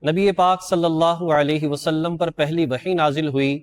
نبی پاک صلی اللہ علیہ وسلم پر پہلی وحی نازل ہوئی،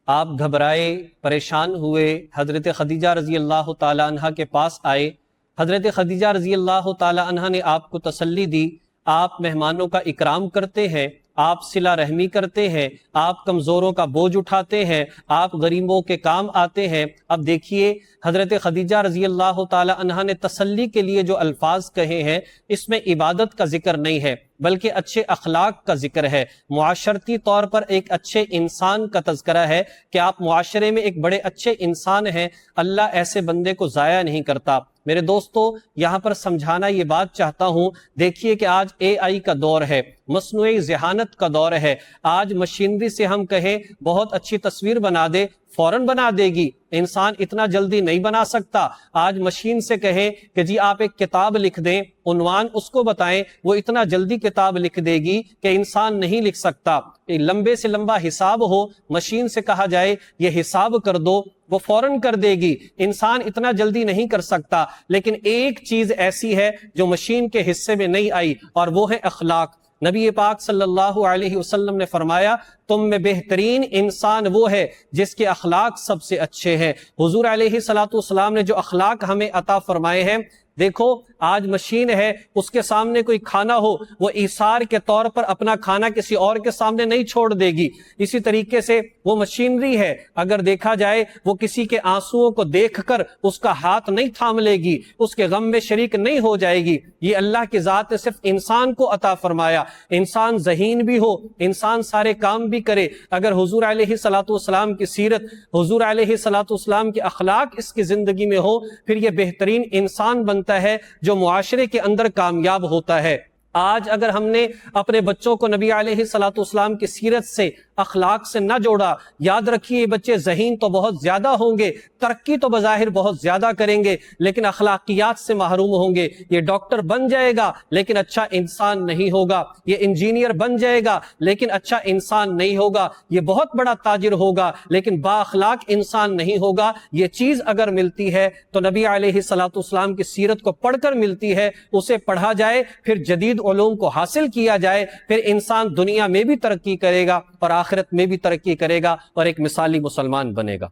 آپ گھبرائے، پریشان ہوئے، حضرت خدیجہ رضی اللہ تعالی عنہ کے پاس آئے۔ حضرت خدیجہ رضی اللہ تعالی عنہ نے آپ کو تسلی دی، آپ مہمانوں کا اکرام کرتے ہیں، آپ صلہ رحمی کرتے ہیں، آپ کمزوروں کا بوجھ اٹھاتے ہیں، آپ غریبوں کے کام آتے ہیں۔ اب دیکھیے حضرت خدیجہ رضی اللہ تعالی عنہ نے تسلی کے لیے جو الفاظ کہے ہیں، اس میں عبادت کا ذکر نہیں ہے بلکہ اچھے اخلاق کا ذکر ہے، معاشرتی طور پر ایک اچھے انسان کا تذکرہ ہے کہ آپ معاشرے میں ایک بڑے اچھے انسان ہیں، اللہ ایسے بندے کو ضائع نہیں کرتا۔ میرے دوستو، یہاں پر سمجھانا یہ بات چاہتا ہوں، دیکھیے کہ آج AI کا دور ہے، مصنوعی ذہانت کا دور ہے۔ آج مشینری سے ہم کہیں بہت اچھی تصویر بنا دے، فوراً بنا دے گی، انسان اتنا جلدی نہیں بنا سکتا۔ آج مشین سے کہیں کہ جی آپ ایک کتاب لکھ دیں، عنوان اس کو بتائیں، وہ اتنا جلدی کتاب لکھ دے گی کہ انسان نہیں لکھ سکتا۔ لمبے سے لمبا حساب ہو، مشین سے کہا جائے یہ حساب کر دو، وہ فوراً کر دے گی، انسان اتنا جلدی نہیں کر سکتا۔ لیکن ایک چیز ایسی ہے جو مشین کے حصے میں نہیں آئی، اور وہ ہے اخلاق۔ نبی پاک صلی اللہ علیہ وسلم نے فرمایا، تم میں بہترین انسان وہ ہے جس کے اخلاق سب سے اچھے ہیں۔ حضور علیہ السلام نے جو اخلاق ہمیں عطا فرمائے ہیں، دیکھو آج مشین ہے، اس کے سامنے کوئی کھانا ہو، وہ ایثار کے طور پر اپنا کھانا کسی اور کے سامنے نہیں چھوڑ دے گی۔ اسی طریقے سے وہ مشینری ہے، اگر دیکھا جائے وہ کسی کے آنسوؤں کو دیکھ کر اس کا ہاتھ نہیں تھام لے گی، اس کے غم میں شریک نہیں ہو جائے گی۔ یہ اللہ کی ذات نے صرف انسان کو عطا فرمایا۔ انسان ذہین بھی ہو، انسان سارے کام بھی کرے، اگر حضور علیہ السلام کی سیرت، حضور علیہ السلام کے اخلاق اس کی زندگی میں ہو، پھر یہ بہترین انسان بنتا ہے جو معاشرے کے اندر کامیاب ہوتا ہے۔ آج اگر ہم نے اپنے بچوں کو نبی علیہ السلام کی سیرت سے، اخلاق سے نہ جوڑا، یاد رکھیے یہ بچے ذہین تو بہت زیادہ ہوں گے، ترقی تو بظاہر بہت زیادہ کریں گے، لیکن اخلاقیات سے محروم ہوں گے۔ یہ ڈاکٹر بن جائے گا لیکن اچھا انسان نہیں ہوگا، یہ انجینئر بن جائے گا لیکن اچھا انسان نہیں ہوگا، یہ بہت بڑا تاجر ہوگا لیکن با اخلاق انسان نہیں ہوگا۔ یہ چیز اگر ملتی ہے تو نبی علیہ السلام کی سیرت کو پڑھ کر ملتی ہے، اسے پڑھا جائے، پھر جدید علوم کو حاصل کیا جائے، پھر انسان دنیا میں بھی ترقی کرے گا اور آخرت میں بھی ترقی کرے گا اور ایک مثالی مسلمان بنے گا۔